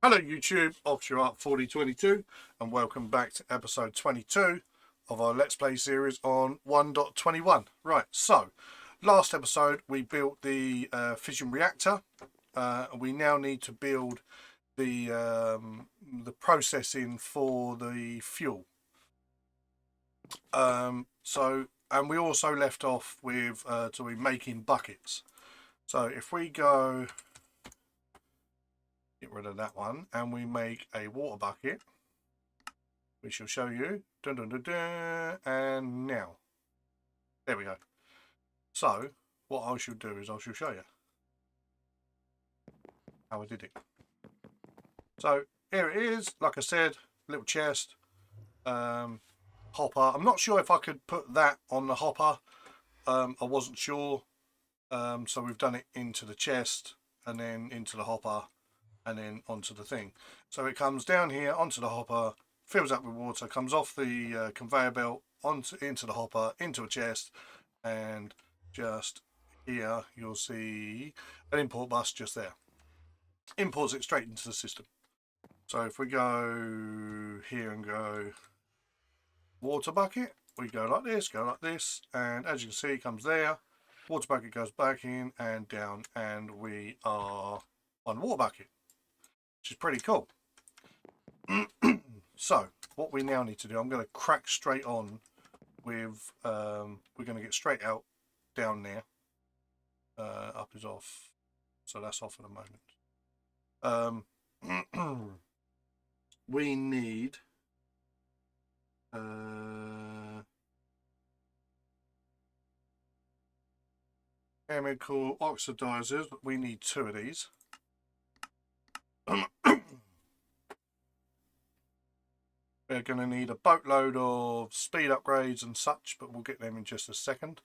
Hello YouTube, Offshore Art 4022 and welcome back to episode 22 of our Let's Play series on 1.21. Right, so last episode we built the fission reactor. We now need to build the processing for the fuel. And we also left off with to be making buckets. So if we go, get rid of that one, and we make a water bucket, we shall show you. Dun, dun, dun, dun, and now, there we go. So what I shall do is I shall show you how I did it. So here it is, like I said, little chest, hopper. I'm not sure if I could put that on the hopper. I wasn't sure. So we've done it into the chest and then into the hopper and then onto the thing. So it comes down here onto the hopper, fills up with water, comes off the conveyor belt into the hopper, into a chest, and just here you'll see an import bus just there. Imports it straight into the system. So if we go here and go water bucket, we go like this, and as you can see it comes there. Water bucket goes back in and down, and we are on water bucket, which is pretty cool. So what we now need to do, I'm going to crack straight on with we're going to get straight out down there. Up is off, so that's off at the moment. We need chemical oxidizers. We need 2 of these. We're going to need a boatload of speed upgrades and such, but we'll get them in just a second.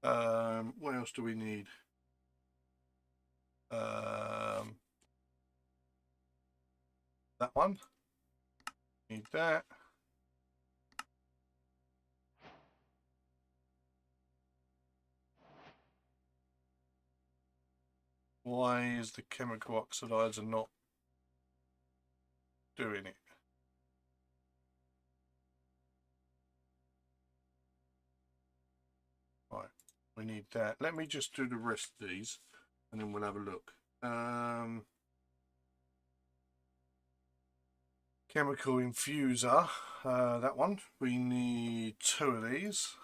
What else do we need? That one. Need that. Why is the chemical oxidizer not doing it? Right, we need that. Let me just do the rest of these and then we'll have a look. Chemical infuser, that one. We need 2 of these.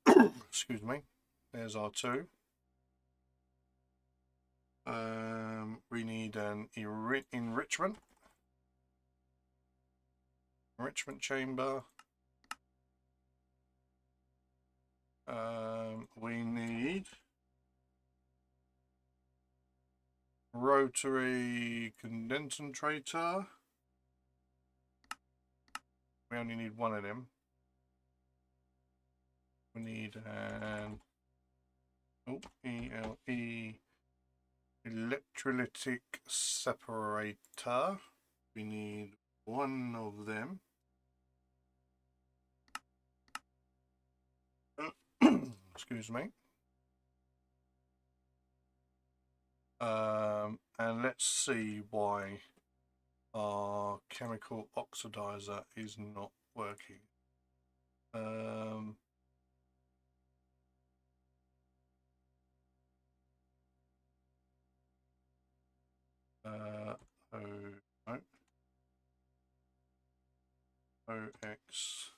Excuse me. There's our 2. We need an enrichment chamber. We need rotary condensator. We only need 1 of them. We need an ELE electrolytic separator. We need 1 of them. Excuse me. And let's see why our chemical oxidizer is not working. OX.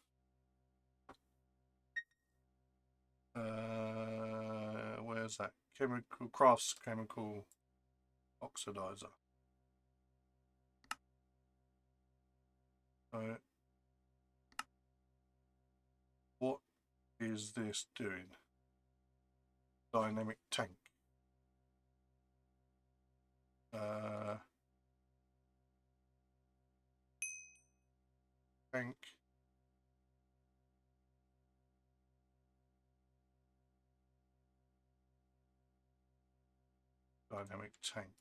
Where's that? Crafts chemical oxidizer. What is this doing? Dynamic tank. Tank. Dynamic tank.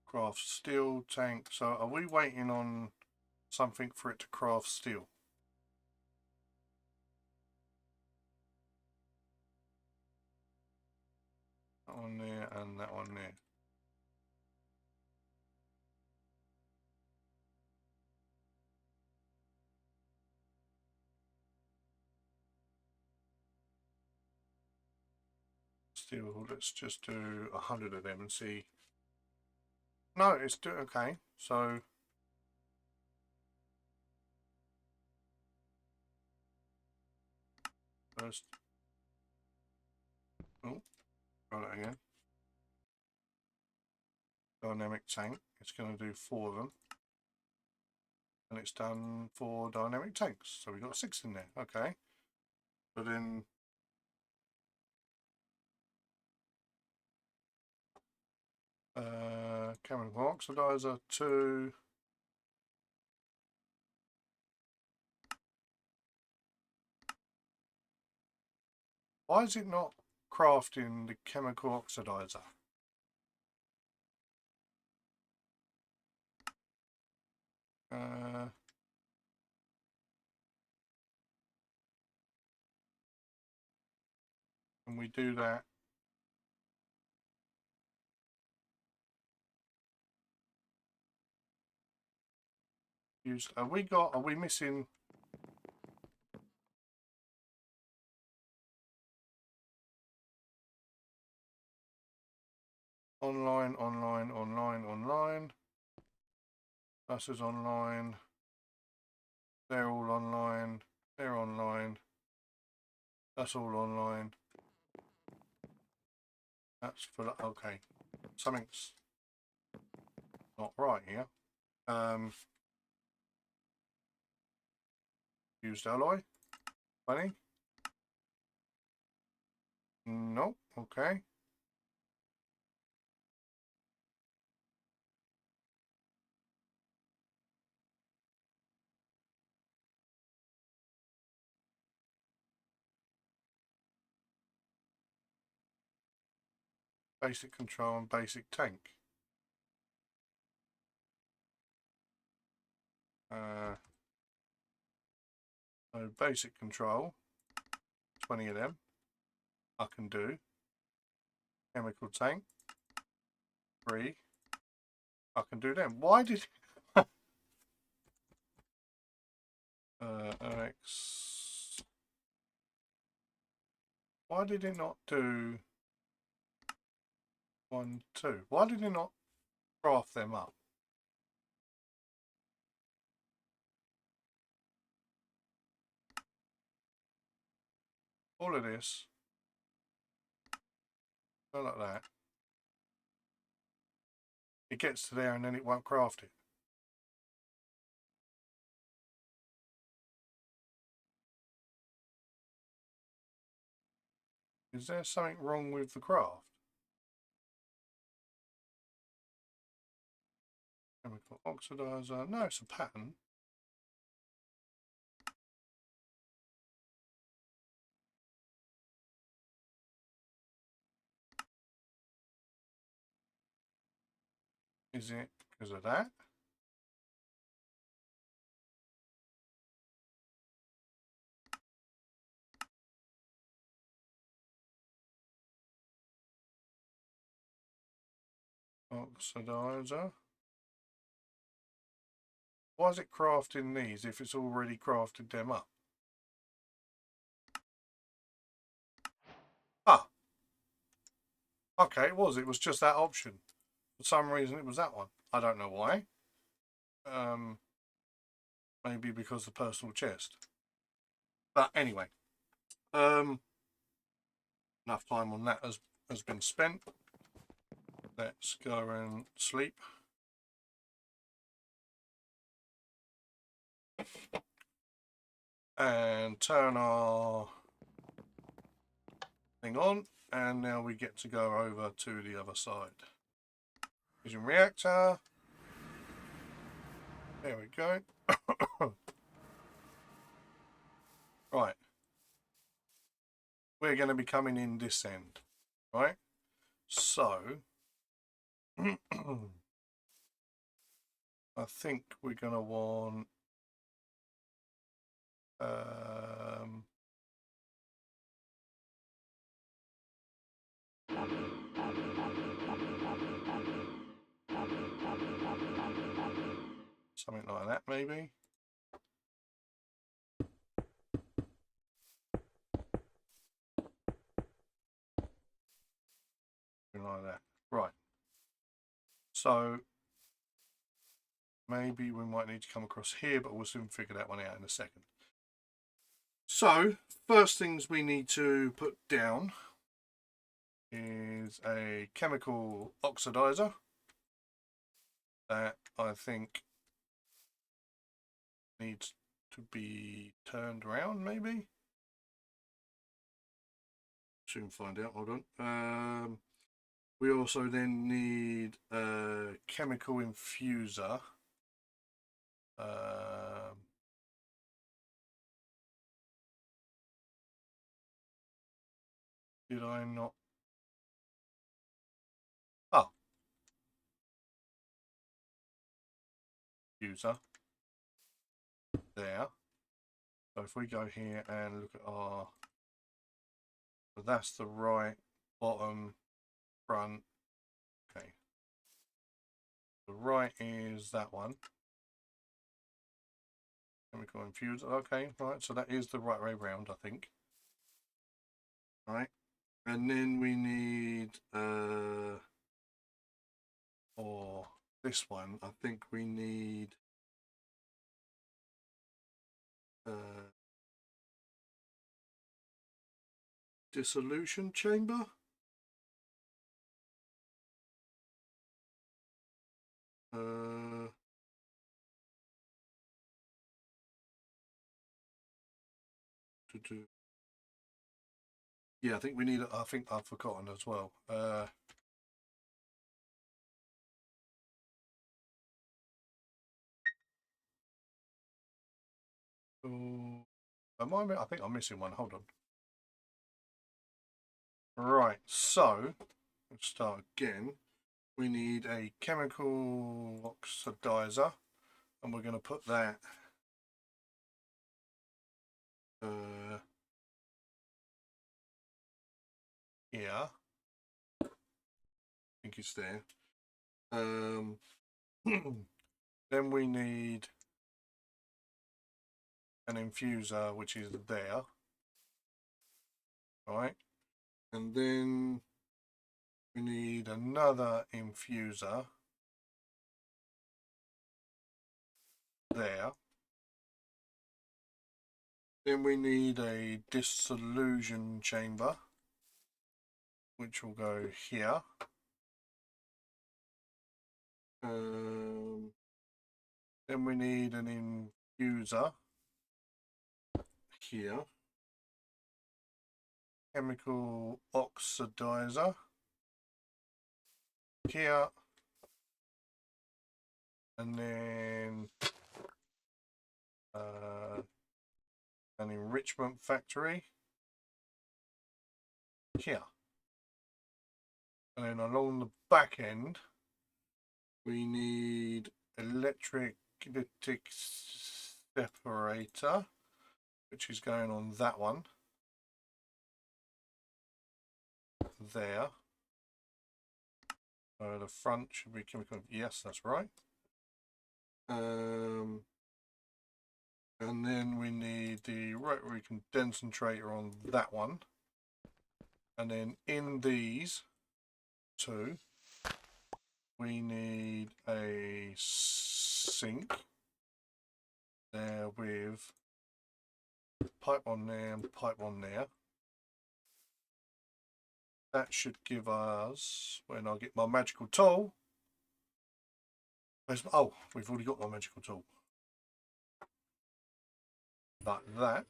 Craft steel tank. So are we waiting on something for it to craft steel? That one there and that one there. Still, let's just do 100 of them and see. No, it's doing okay. So first, oh, try that again. Dynamic tank. It's going to do 4 of them, and it's done 4 dynamic tanks. So we've got 6 in there. Okay, but then chemical oxidizer 2. Why is it not crafting the chemical oxidizer? And we do that. Are we missing? Online, online, online, online. This is online. They're all online. They're online. That's all online. That's full. Okay. Something's not right here. Used alloy. Funny. Nope. Okay. Basic control and basic tank. So basic control, 20 of them. I can do. Chemical tank, 3. I can do them. Why did OX? Why did it not do 1, 2? Why did it not craft them up? All of this, go like that. It gets to there and then it won't craft it. Is there something wrong with the craft? Chemical oxidizer. No, it's a pattern. Is it because of that? Oxidizer. Why is it crafting these if it's already crafted them up? Ah. Okay, it was just that option. For some reason it was that one. I don't know why. Maybe because the personal chest. But anyway. Enough time on that has been spent. Let's go and sleep. And turn our thing on, and now we get to go over to the other side. Using reactor. There we go. Right. We're going to be coming in this end, right? So I think we're going to want Something like that, maybe. Something like that. Right. So maybe we might need to come across here, but we'll soon figure that one out in a second. So first things we need to put down is a chemical oxidizer that I think needs to be turned around, maybe. Soon find out. Hold on. We also then need a chemical infuser. Did I not? Oh, user there. So if we go here and look at our, so that's the right, bottom, front. Okay. The right is that one. Chemical infuser. Okay, right. So that is the right way round, I think. Right. And then we need, or this one, I think we need, dissolution chamber. Yeah, I think we need. I think I've forgotten as well. Oh, I think I'm missing one. Hold on. Right. So let's start again. We need a chemical oxidizer, and we're going to put that. Here. I think it's there. Then we need an infuser, which is there. Right. And then we need another infuser there. Then we need a dissolution chamber, which will go here. Then we need an infuser here. Chemical oxidizer here. And then an enrichment factory here. And then along the back end, we need electric separator, which is going on that one there. The front should be chemical. Yes, that's right. And then we need the rotary condensator on that one. And then in these two, we need a sink there with pipe on there and pipe on there. That should give us, when I get my magical tool, oh, we've already got my magical tool. Like that.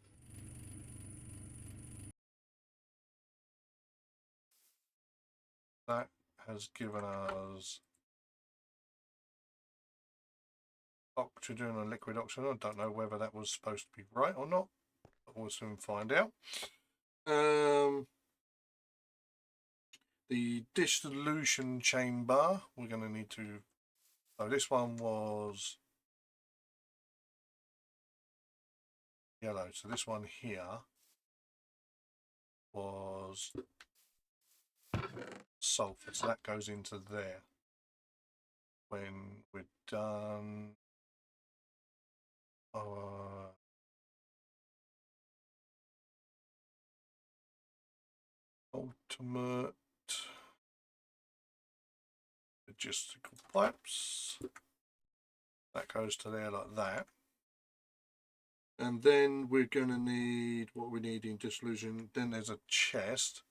That has given us oxygen and liquid oxygen. I don't know whether that was supposed to be right or not, but we'll soon find out. The dissolution chamber, we're going to need to, so this one was yellow, so this one here was sulfur, so that goes into there when we're done. ultimate logistical pipes. That goes to there like that. And then we're going to need what we need in dissolution. Then there's a chest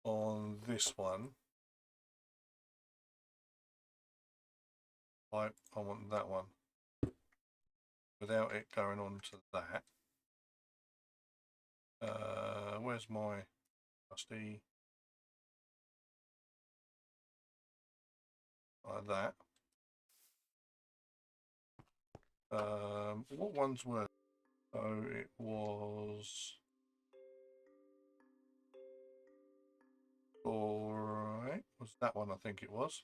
on this one. I want that one without it going on to that. Where's my rusty? Like that. What ones were? So it was. Alright, was that one? I think it was.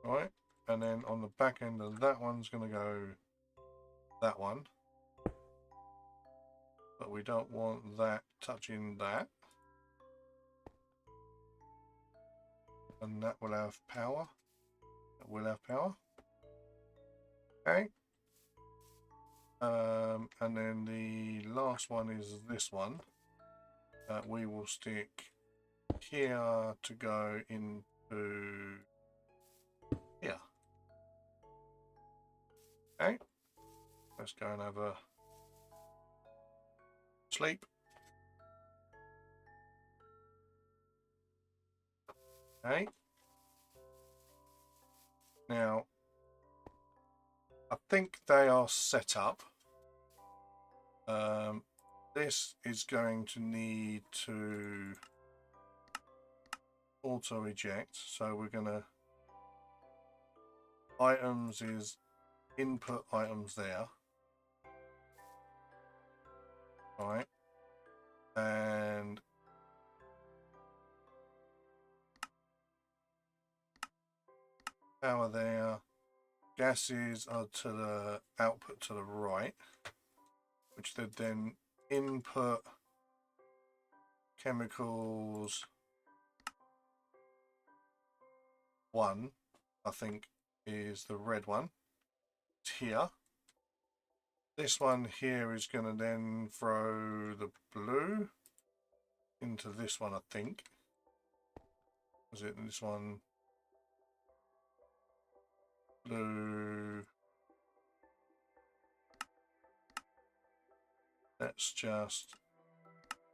Right, and then on the back end of that one's going to go that one, but we don't want that touching that, and that will have power. That will have power. Okay. And then the last one is this one. We will stick here to go into here. Okay. Let's go and have a sleep. Okay. Now, I think they are set up. This is going to need to auto eject, so we're going to items is input items there, right, and power there, gases are to the output to the right, which they then input chemicals 1, I think is the red one. It's here. This one here is going to then throw the blue into this one, I think. Was it this one? Blue. Let's just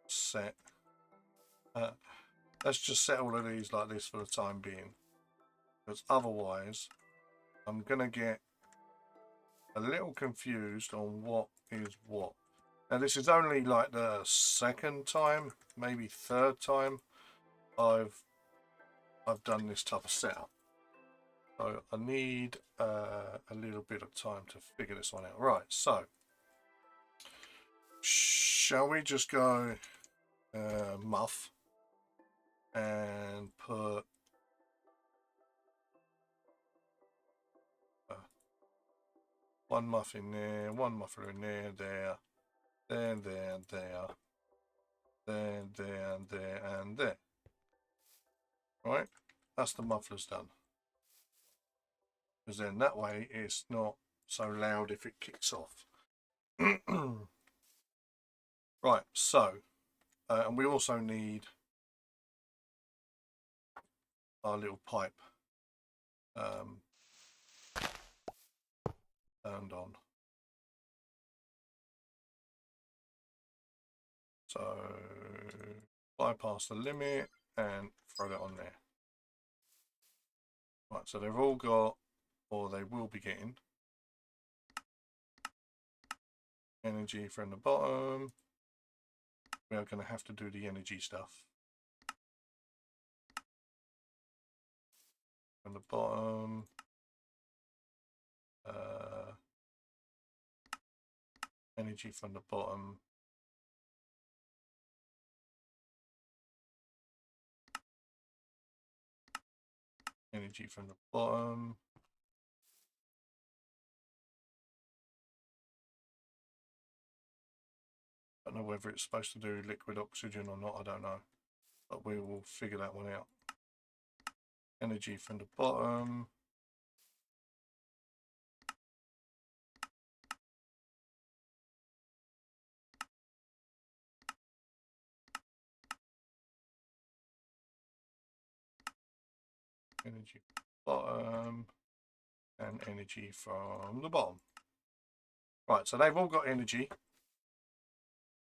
set. Let's just set all of these like this for the time being, because otherwise I'm going to get a little confused on what is what. Now this is only like the second time, maybe third time I've done this type of setup, so I need a little bit of time to figure this one out. Right, so shall we just go muff and put one muff in there, one muffler in there, there, there, and there. Right, that's the muffler's done. Because then that way it's not so loud if it kicks off. Right, so, and we also need our little pipe turned on. So bypass the limit and throw that on there. Right, so they've all got, or they will be getting, energy from the bottom. We are going to have to do the energy stuff. From the bottom. Energy from the bottom. Energy from the bottom. I don't know whether it's supposed to do liquid oxygen or not, I don't know. But we will figure that one out. Energy from the bottom. energy bottom and energy from the bottom. Right, so they've all got energy.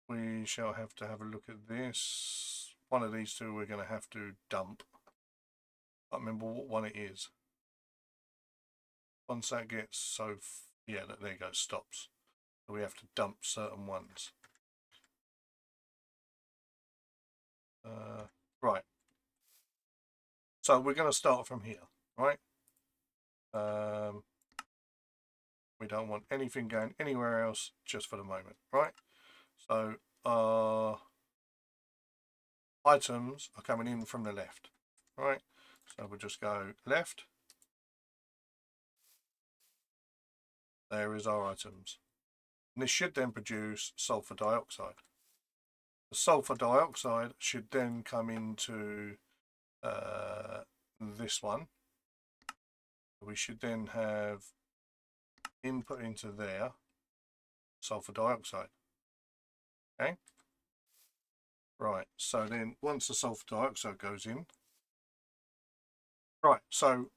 We shall have to have a look at this. One of these two we're going to have to dump. I can't remember what one it is. Once that gets so, yeah, there you go, stops. So we have to dump certain ones. Right. So we're going to start from here, right? We don't want anything going anywhere else just for the moment, right? So our items are coming in from the left, right? So we'll just go left. There is our items. And this should then produce sulfur dioxide. The sulfur dioxide should then come into this one. We should then have input into there sulfur dioxide. Okay. Right. So then once the sulfur dioxide goes in, right. So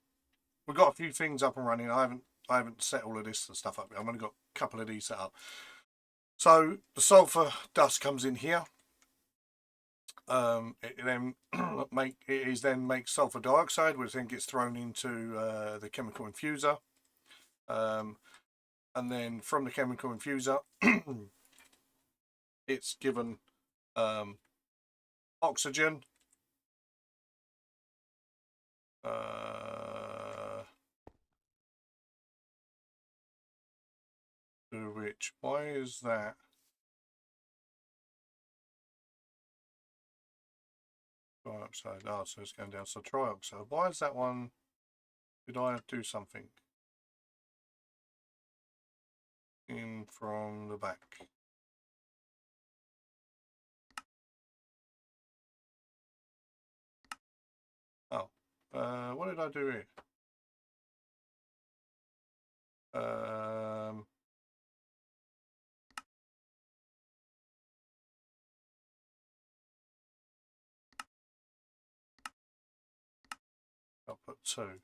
we've got a few things up and running. I haven't set all of this stuff up. I've only got a couple of these set up. So the sulfur dust comes in here. It then makes sulfur dioxide, which then gets thrown into the chemical infuser, and then from the chemical infuser, it's given oxygen, to which, why is that? Trioxide. Oh, so it's going down. So trioxide. Why is that one? Did I do something in from the back? Oh, what did I do here? I'll put 2.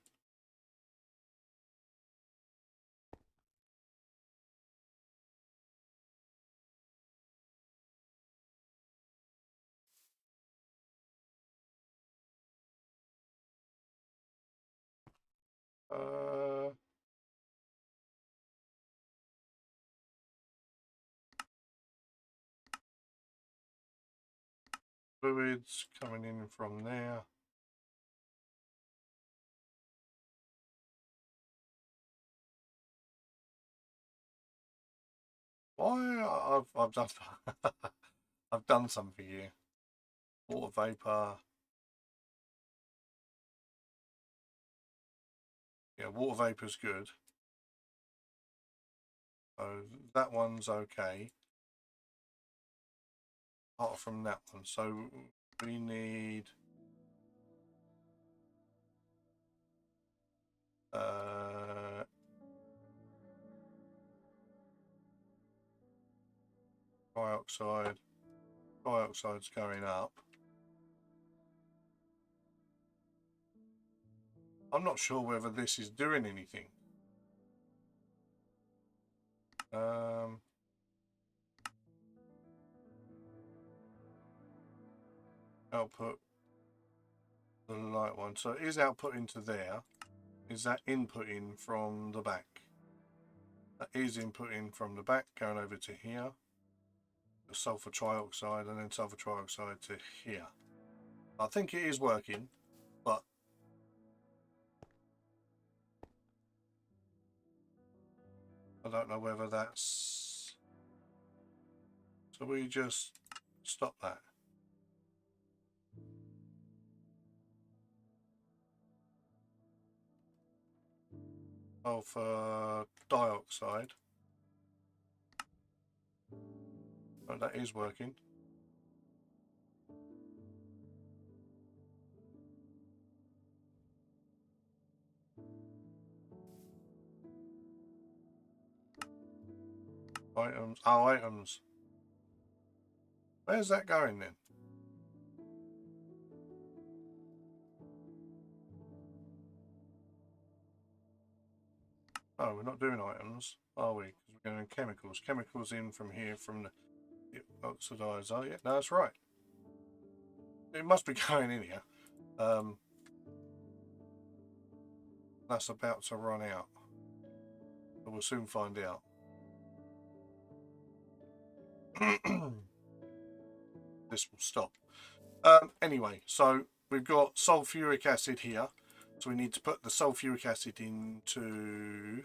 Fluids coming in from there. Why I've done I've done something here. Water vapor. Yeah, water vapor's good. So that one's okay. Apart from that one, so we need dioxide. Dioxide's going up. I'm not sure whether this is doing anything. Output the light one. So it is output into there. Is that inputting from the back? That is inputting from the back, going over to here. The sulfur trioxide and then sulfur trioxide to here. I think it is working, but I don't know whether that's... So we just stop that. Sulfur dioxide. Oh, that is working. Items. Oh, items. Where's that going then? Oh, we're not doing items, are we? Because we're going chemicals. Chemicals in from here from the oxidizer. Yeah, no, that's right. It must be going in here. That's about to run out. But we'll soon find out. This will stop. Anyway, so we've got sulfuric acid here. So we need to put the sulfuric acid into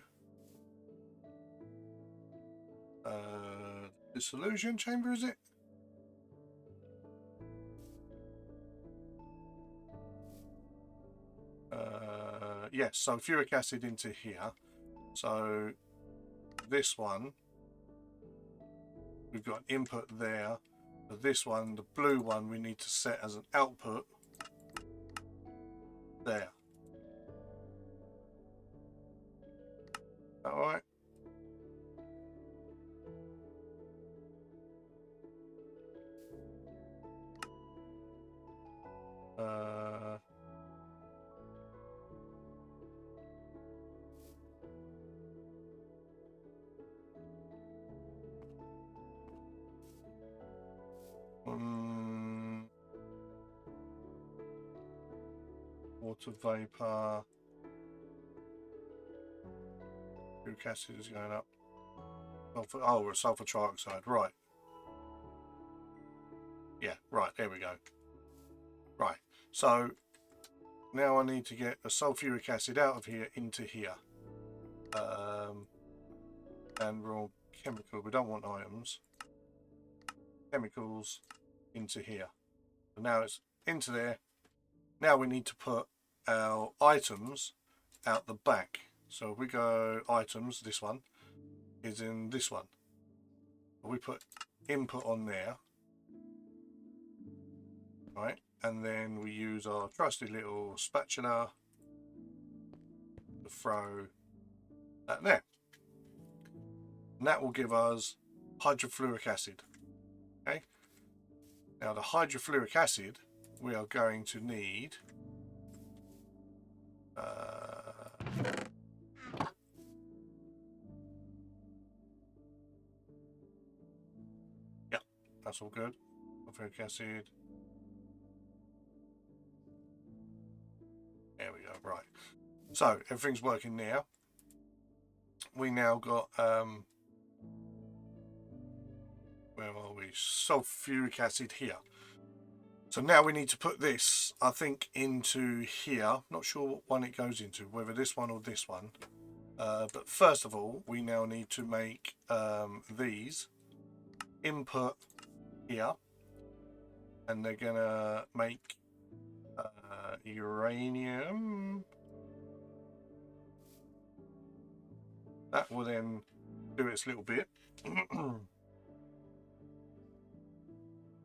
dissolution chamber, is it? Yes, sulfuric acid into here. So this one, we've got an input there. So this one, the blue one, we need to set as an output there. All right. Water vapor. Sulfuric acid is going up. Oh, sulfur trioxide, right. Yeah, right, there we go. Right, so now I need to get the sulfuric acid out of here into here. And we're all chemical, we don't want items. Chemicals into here. So now it's into there. Now we need to put our items out the back. So if we go items, this one is in this one. We put input on there. Right, and then we use our trusty little spatula to throw that there. And that will give us hydrofluoric acid. Okay. Now the hydrofluoric acid we are going to need yeah, that's all good. Hydrofluoric acid. There we go, right. So everything's working now. We now got where are we? Sulfuric acid here. So now we need to put this, I think, into here. Not sure what one it goes into, whether this one or this one. But first of all, we now need to make these input here. And they're going to make uranium. That will then do its little bit.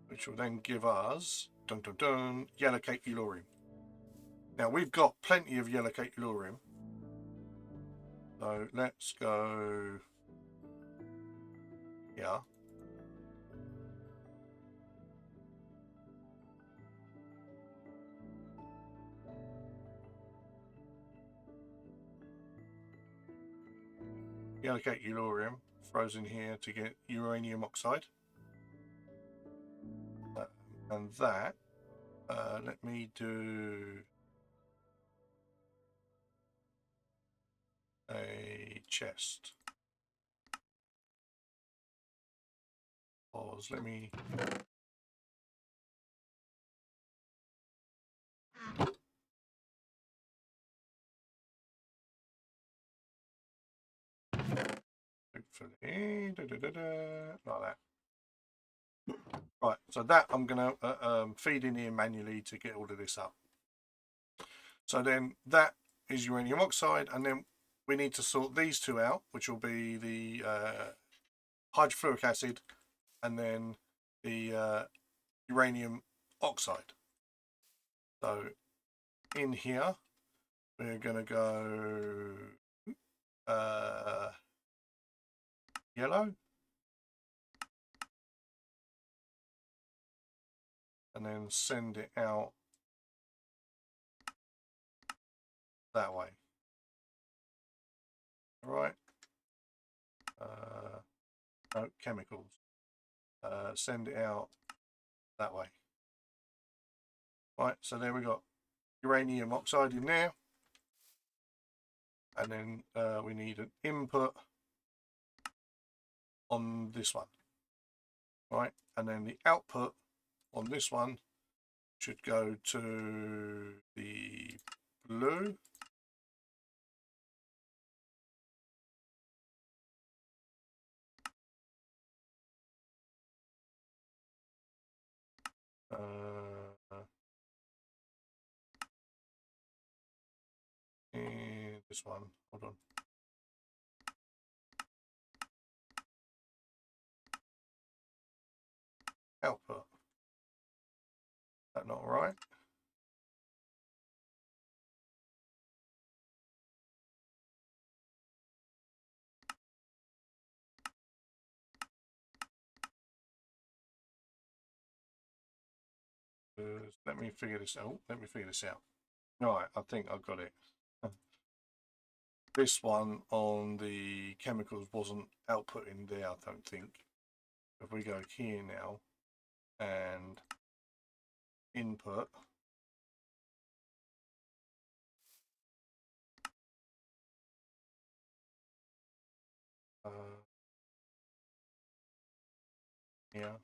Which will then give us yellow cake uranium. Now we've got plenty of yellow cake uranium. So let's go here. Yellow cake uranium throws in here to get uranium oxide. And that, let me do a chest. Pause, let me... Hopefully, like that. Right, so that I'm going to feed in here manually to get all of this up. So then that is uranium oxide, and then we need to sort these two out, which will be the hydrofluoric acid and then the uranium oxide. So in here, we're going to go yellow. And then send it out that way. All right. No, chemicals. Send it out that way. Right, so there we got uranium oxide in there. And then we need an input on this one. Right, and then the output on this one should go to the blue. And this one, hold on. Output. That not right? Let me figure this out. Let me figure this out. Right, I think I've got it. This one on the chemicals wasn't outputting there, I don't think. If we go here now and input, here,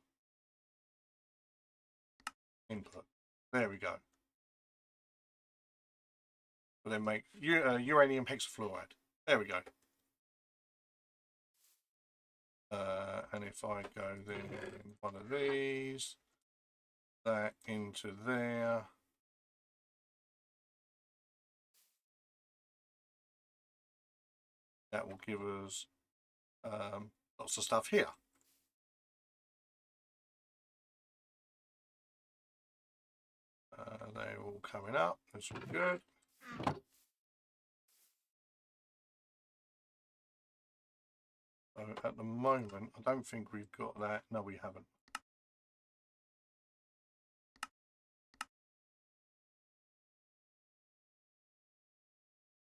input. There we go. But then make uranium hexafluoride. There we go. And if I go then one of these, that into there, that will give us lots of stuff here. They're all coming up. That's all good. So at the moment, I don't think we've got that. No, we haven't.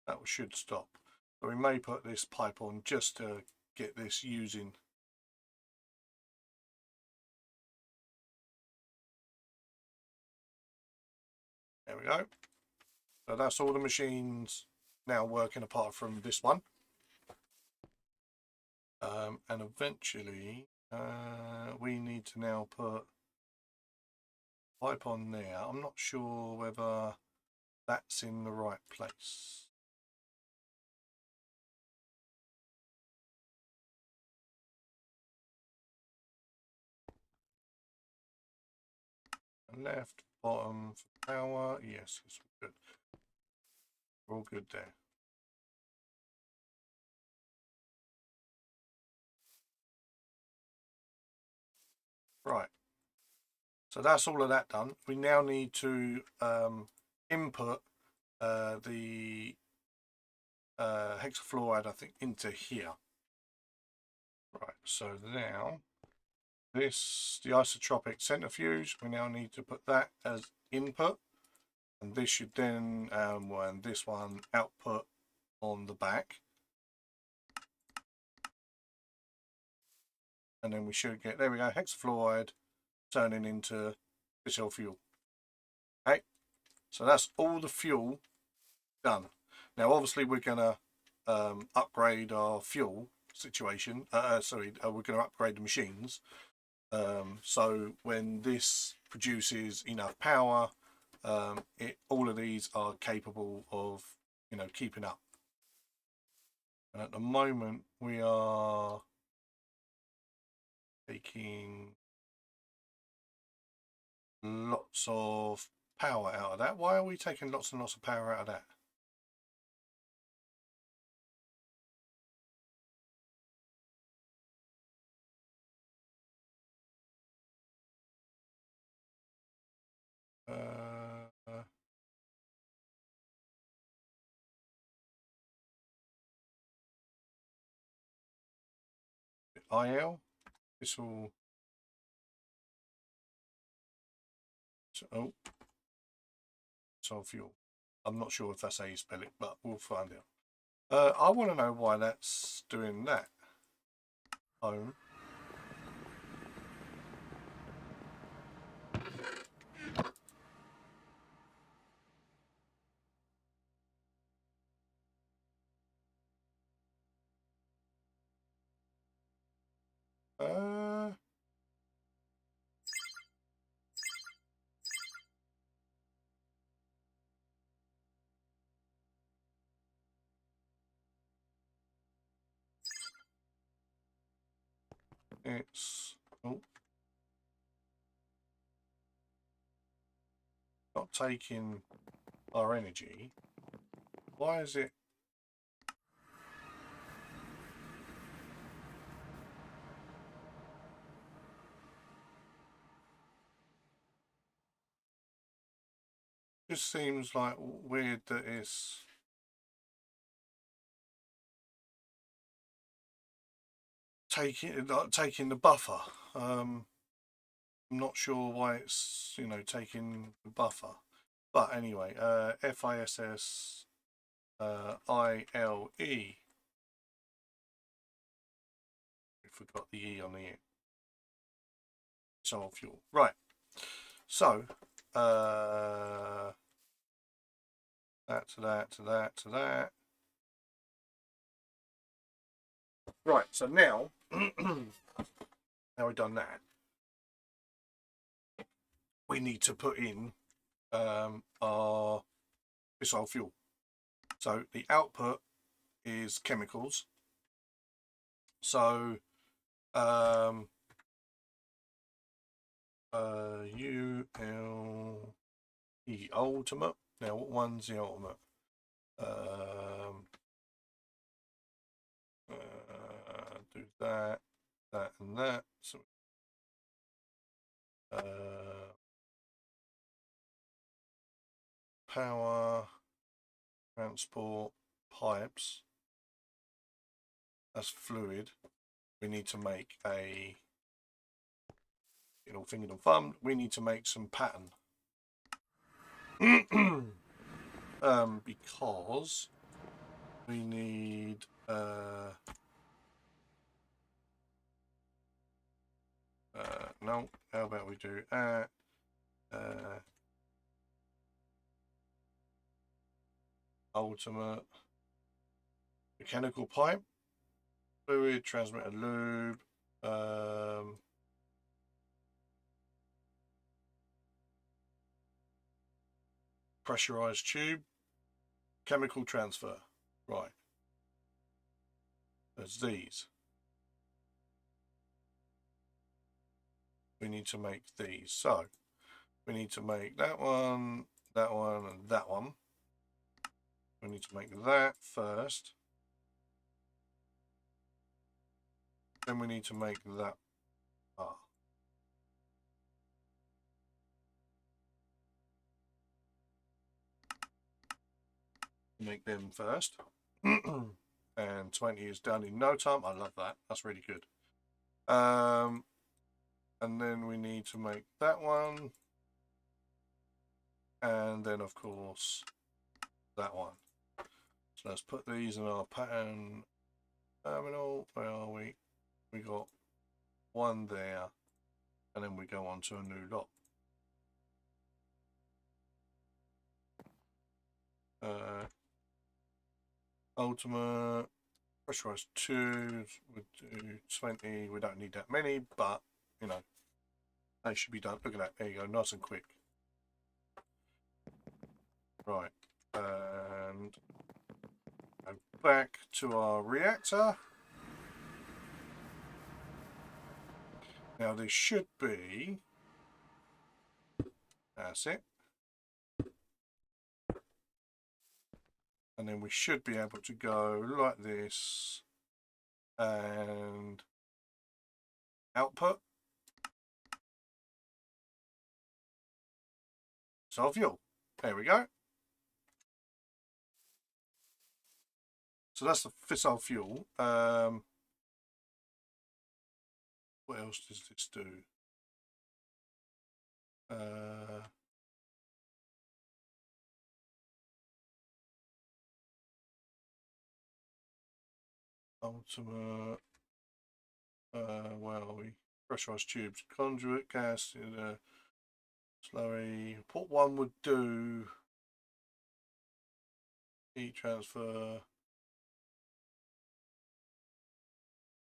That should stop. So we may put this pipe on just to get this using. There we go. So that's all the machines now working apart from this one. And eventually we need to now put pipe on there. I'm not sure whether that's in the right place. Left, bottom for power. Yes, it's all good. We're all good there. Right. So that's all of that done. We now need to input the hexafluoride, I think, into here. Right. So now this, the isotropic centrifuge, we now need to put that as input. And this should then, and this one, output on the back. And then we should get, there we go, hexafluoride turning into fissile fuel. Okay, so that's all the fuel done. Now, obviously, we're going to upgrade our fuel situation. We're going to upgrade the machines. So when this produces enough power, all of these are capable of, keeping up. And at the moment, we are taking lots of power out of that. Why are we taking lots and lots of power out of that? IL. This will. Oh, so fuel. I'm not sure if that's how you spell it, but we'll find out. I want to know why that's doing that. Home. Uh, it's not taking our energy. Why is it? Just seems like weird that it's taking the buffer. I'm not sure why it's taking the buffer, but anyway, FISS ILE. We forgot the E on the end. Fissile fuel, right? So that to that to that to that. Right. So now, now we've done that, we need to put in our fissile fuel. So the output is chemicals. So ULE ultimate. Now what one's the ultimate? Do that, that and that. So power, transport, pipes. That's fluid. We need to make a, fingered and thumbed, we need to make some pattern. Because we need no, how about we do ultimate mechanical pipe, fluid, transmitter lube, pressurized tube, chemical transfer. Right, there's these. We need to make these. So we need to make that one, and that one. We need to make that first. Then we need to make that. Make them first. And 20 is done in no time. I love that. That's really good. And then we need to make that one. And then, of course, that one. So let's put these in our pattern terminal. Where are we? We got one there. And then we go on to a new lot. Ultimate pressurized 2 would do 20. We don't need that many, but they should be done. Look at that. There you go. Nice and quick. Right. And go back to our reactor. Now this should be, that's it. And then we should be able to go like this and output. So fuel. There we go. So that's the fissile fuel. What else does this do? ultimate. Where are we? Pressurized tubes, conduit gas in a slurry. Port 1 would do heat transfer,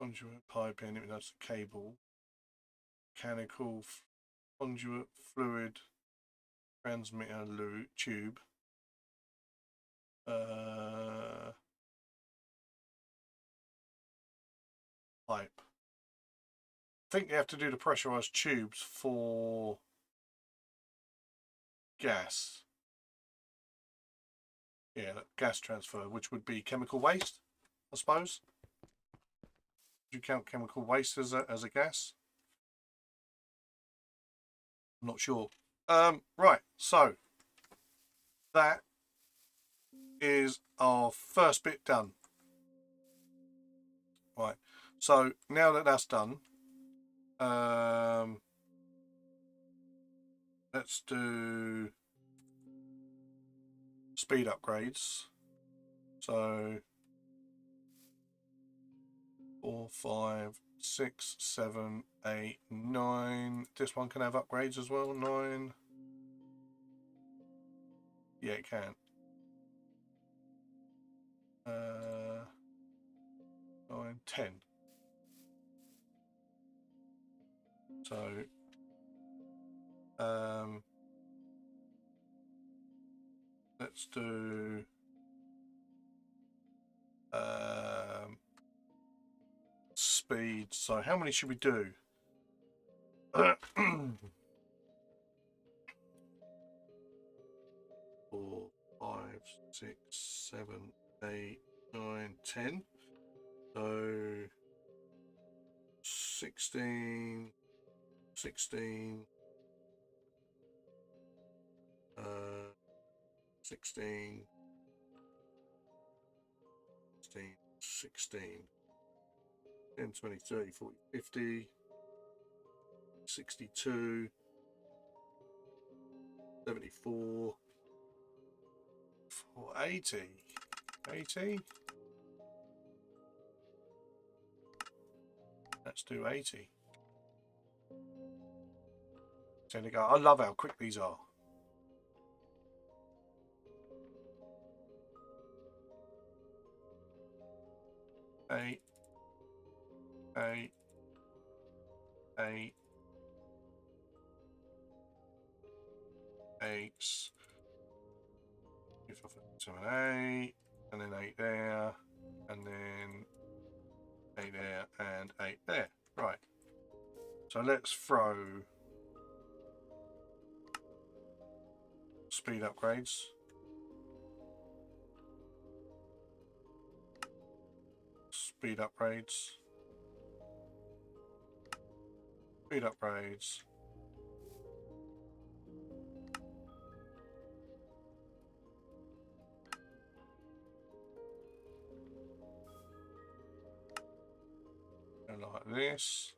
conduit piping. That's a cable. Mechanical conduit fluid transmitter tube. Pipe. I think you have to do the pressurized tubes for gas. Yeah, gas transfer, which would be chemical waste, I suppose. Do you count chemical waste as a gas? I'm not sure. Right, so that is our first bit done. Right, so now that that's done, let's do speed upgrades. So 4, 5, 6, 7, 8, 9. This one can have upgrades as well. 9. Yeah, it can. 9, 10. So let's do speed. So how many should we do? 4, 5, 6, 7, 8, 9, 10. So 16, 16, 16, 16, 10, 20, 30, 40, 50, 62, 74, 80, 80. Let's do 80. So they go. I love how quick these are. Eight, 8, 8, 8. If I put 8, and then 8 there, and then 8 there, and 8 there. Right. So let's throw speed upgrades. Speed upgrades. Speed upgrades. And like this.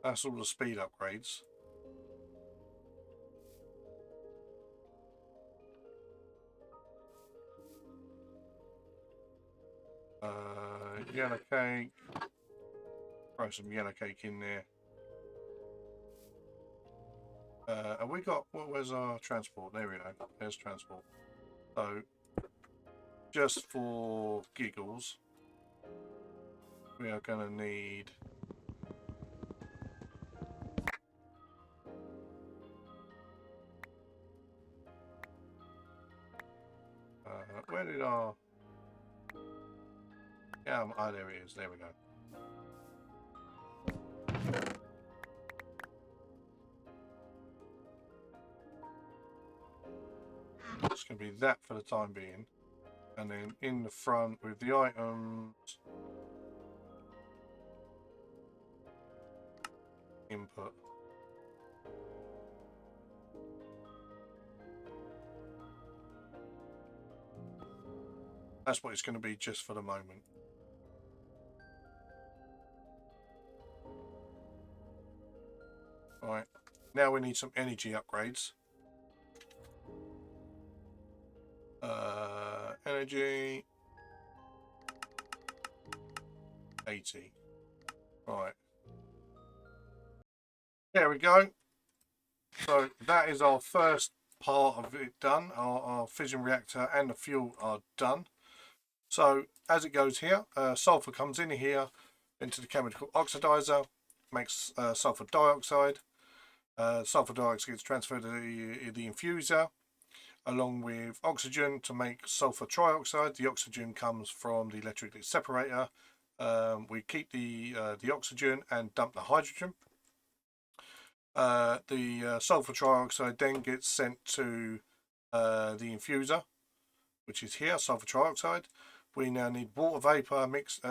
That's all the speed upgrades. Yellow cake. Throw some yellow cake in there. Have we got, where's our transport? There we go. There's transport. So, just for giggles, we are going to need where did our... Yeah, oh, there it is. There we go. It's going to be that for the time being. And then in the front with the items, input. That's what it's going to be just for the moment. Right, now we need some energy upgrades. Energy 80. Right, there we go. So that is our first part of it done. Our fission reactor and the fuel are done. So as it goes here, sulfur comes in here into the chemical oxidizer, makes sulfur dioxide. Sulfur dioxide gets transferred to the infuser along with oxygen to make sulfur trioxide. The oxygen comes from the electrolytic separator. We keep the oxygen and dump the hydrogen. The sulfur trioxide then gets sent to the infuser, which is here, sulfur trioxide. We now need water vapor mixed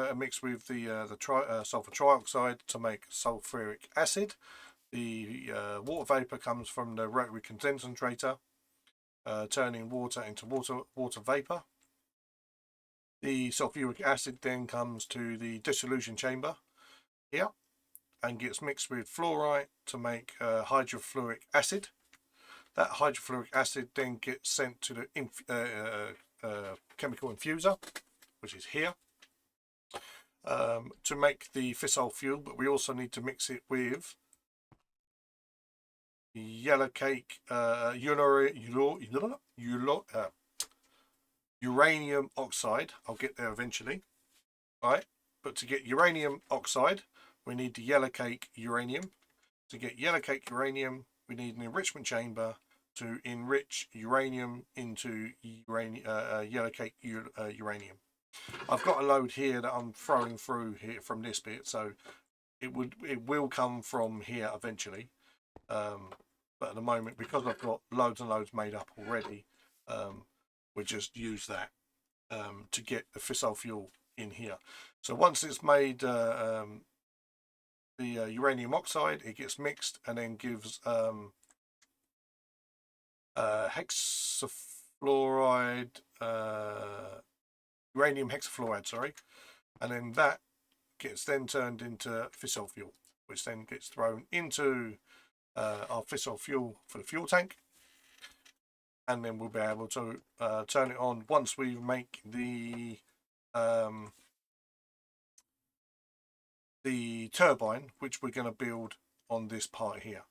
with the sulfur trioxide to make sulfuric acid. The water vapor comes from the rotary concentrator, turning water into water vapor. The sulfuric acid then comes to the dissolution chamber here and gets mixed with fluorite to make hydrofluoric acid. That hydrofluoric acid then gets sent to the chemical infuser, which is here, to make the fissile fuel, but we also need to mix it with yellow cake uranium oxide. I'll get there eventually. Right, but to get uranium oxide we need the yellow cake uranium. To get yellow cake uranium we need an enrichment chamber to enrich uranium into yellow cake uranium. I've got a load here that I'm throwing through here from this bit, so it will come from here eventually, but at the moment, because I've got loads and loads made up already, we just use that to get the fissile fuel in here. So once it's made the uranium oxide, it gets mixed and then gives hexafluoride, uranium hexafluoride, sorry, and then that gets then turned into fissile fuel, which then gets thrown into our fissile fuel for the fuel tank, and then we'll be able to turn it on once we make the turbine, which we're going to build on this part here.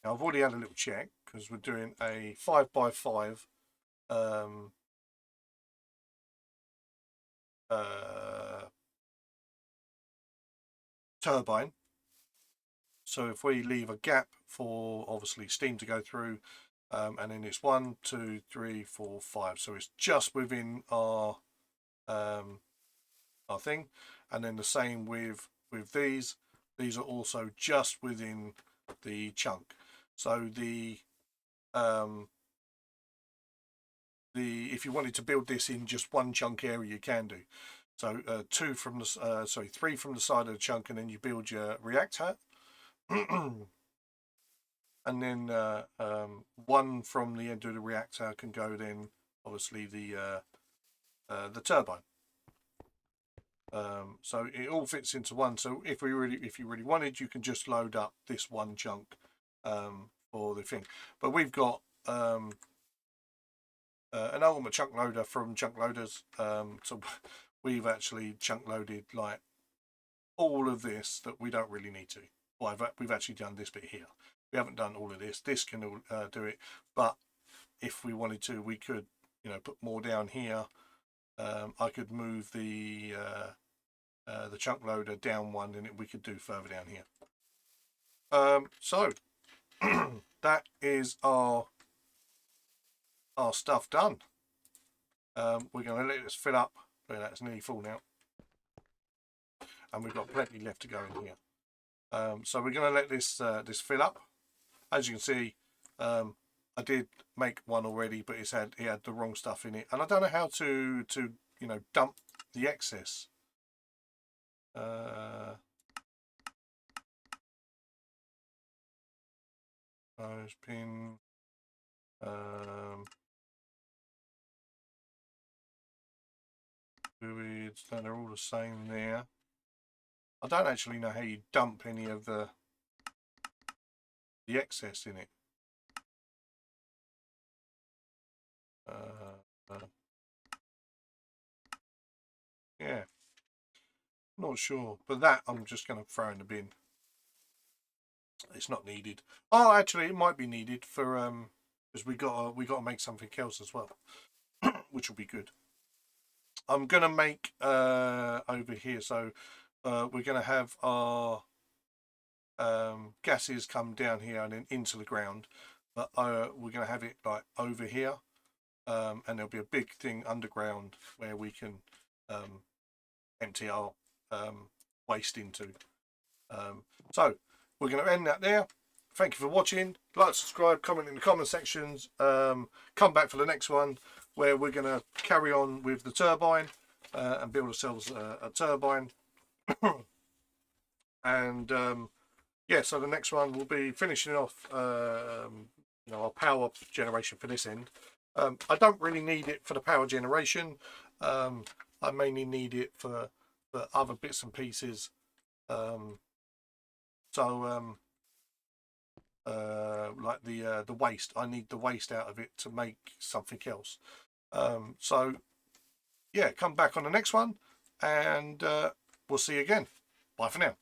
Now I've already had a little check because we're doing a 5x5 turbine. So if we leave a gap for obviously steam to go through, and then it's 1, 2, 3, 4, 5. So it's just within our thing, and then the same with these. These are also just within the chunk. So if you wanted to build this in just one chunk area, you can do. So 3 from the side of the chunk, and then you build your reactor. And then 1 from the end of the reactor can go then obviously the turbine. So it all fits into one. So if you really wanted, you can just load up this one chunk for the thing. But we've got an ultimate chunk loader from Chunk Loaders. So we've actually chunk loaded like all of this that we don't really need to. Well, we've actually done this bit here. We haven't done all of this. This can do it, but if we wanted to, we could, put more down here. I could move the chunk loader down one, and we could do further down here. So that is our stuff done. We're going to let this fill up. Look, that's nearly full now, and we've got plenty left to go in here. So we're going to let this fill up. As you can see, I did make one already, but it had the wrong stuff in it, and I don't know how to dump the excess. Pin. fluids, no, they're all the same there. I don't actually know how you dump any of the excess in it. Yeah, not sure, but that I'm just going to throw in the bin. It's not needed. Oh, actually, it might be needed for because we got to make something else as well, which will be good. I'm going to make over here, so we're going to have our gases come down here and then into the ground, but we're going to have it like over here, and there'll be a big thing underground where we can empty our waste into. So we're going to end that there. Thank you for watching. Like, subscribe, comment in the comment sections. Come back for the next one where we're going to carry on with the turbine and build ourselves a turbine. And yeah, so the next one will be finishing off you know, our power generation for this end. I don't really need it for the power generation. I mainly need it for other bits and pieces. Like the waste, I need the waste out of it to make something else. So yeah, come back on the next one, and we'll see you again. Bye for now.